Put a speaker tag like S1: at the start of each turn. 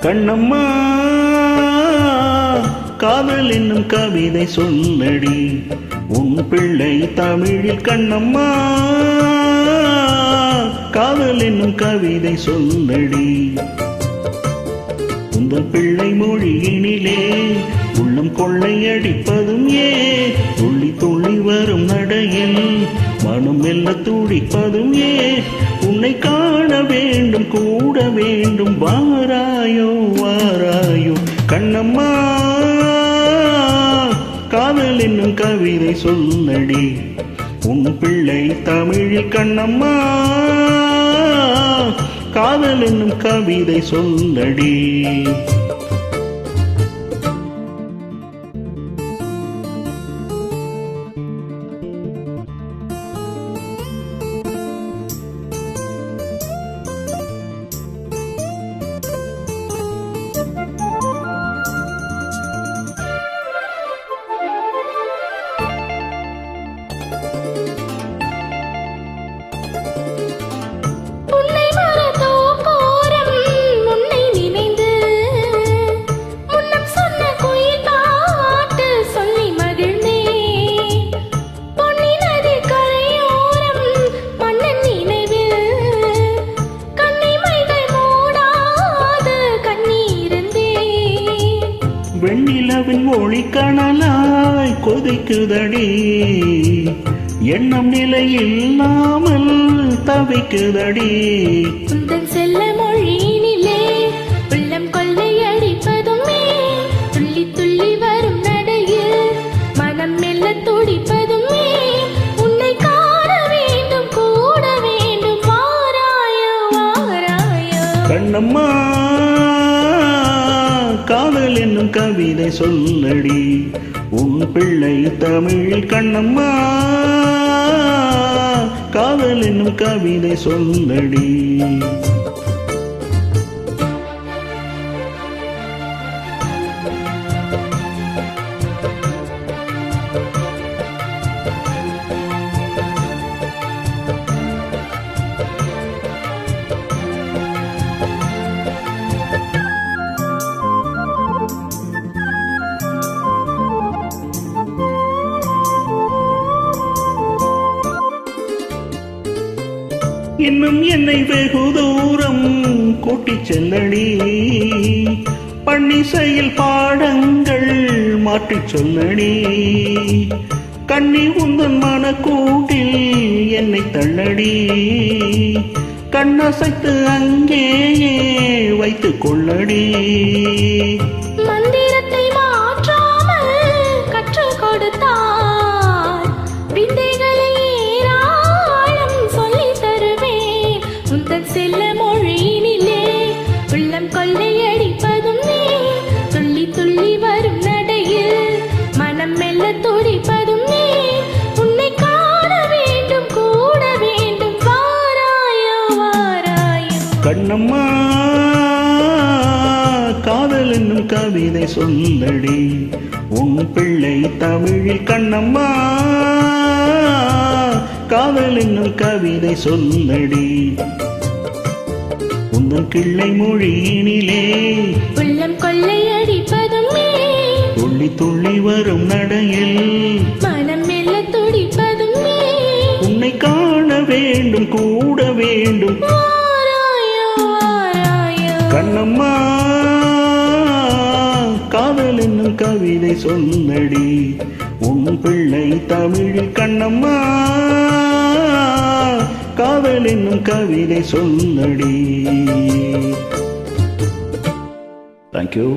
S1: கண்ணம்மா காதல் என்னும் கவிதை சொல்லடி உன் பிள்ளை தமிழில். கண்ணம்மா காதல் என்னும் கவிதை சொல்லடி உந்தன் பிள்ளை மொழியினிலே உள்ளம் கொள்ளையடிப்பதும் துள்ளி துள்ளி வரும் நடையில் மனம் மெல்ல துடிப்பதும் உன்னை காண வேண்டும் கூட வேண்டும் வாராயோ வாராயோ. கண்ணம்மா காதல் என்னும் கவிதை சொல்லடி உன் பிள்ளை தமிழில். கண்ணம்மா காதல் என்னும் கவிதை சொல்லடி. வெண்ணிலவின் ஒளி கணலாய் கொதிக்குதடி எண்ணம் நிலையில்லாமல் தவிக்குதடி.
S2: உந்தன் செல்ல மொழியினிலே உள்ளம் கொள்ளையடிப்பதுமே துள்ளி துள்ளி வரும் நடையில் மனம் மெல்ல துடிப்பதுமே உன்னை காண வேண்டும் கூட வேண்டும் வாராயோ வாராயோ.
S1: கண்ணம்மா காதல் என்னும் கவிதை சொல்லடி உன் பிள்ளை தமிழில். கண்ணம்மா காதல் என்னும் கவிதை சொல்லடி. இன்னும் என்னை வெகு தூரம் கூட்டிச் செல்லடி பன்னிசையில் பாடங்கள் மாற்றிச் சொல்லடி. கண்ணி உந்தன் மனக்கூட்டில் என்னை தள்ளடி கண்ணசைத்து அங்கேயே வைத்துக் கொள்ளடி.
S2: மந்திரத்தை மாற்றாமல் கற்றுக் கொடுத்தார் விந்தைகளை ஏராளம் சொல்லி தருவேன். உந்தன் செல்ல மொழியினிலே உள்ளம் கொள்ளையடிப்பதும் துள்ளி துள்ளி வரும் நடையில் மனம் மெல்ல துடிப்பதும் உன்னை காண வேண்டும் கூட வேண்டும் வாராயோ வாராயோ.
S1: கண்ணம்மா காதல் என்னும் கவிதை சொல்லடி உன் பிள்ளை தமிழில். கண்ணம்மா காதல் என்னும் கவிதை சொல்லடி உந்தன் கிள்ளை மொழியினிலே
S2: உள்ளம் கொள்ளையடிப்பதும்
S1: துள்ளி துள்ளி வரும் நடையில்
S2: மனம் மெல்ல துடிப்பதும்
S1: உன்னை காண வேண்டும் கூட வேண்டும்
S2: வாராயோ வாராயோ.
S1: கண்ணம்மா காதல் என்னும் கவிதை சொல்லடி உன் பிள்ளை தமிழில். கண்ணம்மா காதல் என்னும் கவிதை சொல்லடி. Thank you.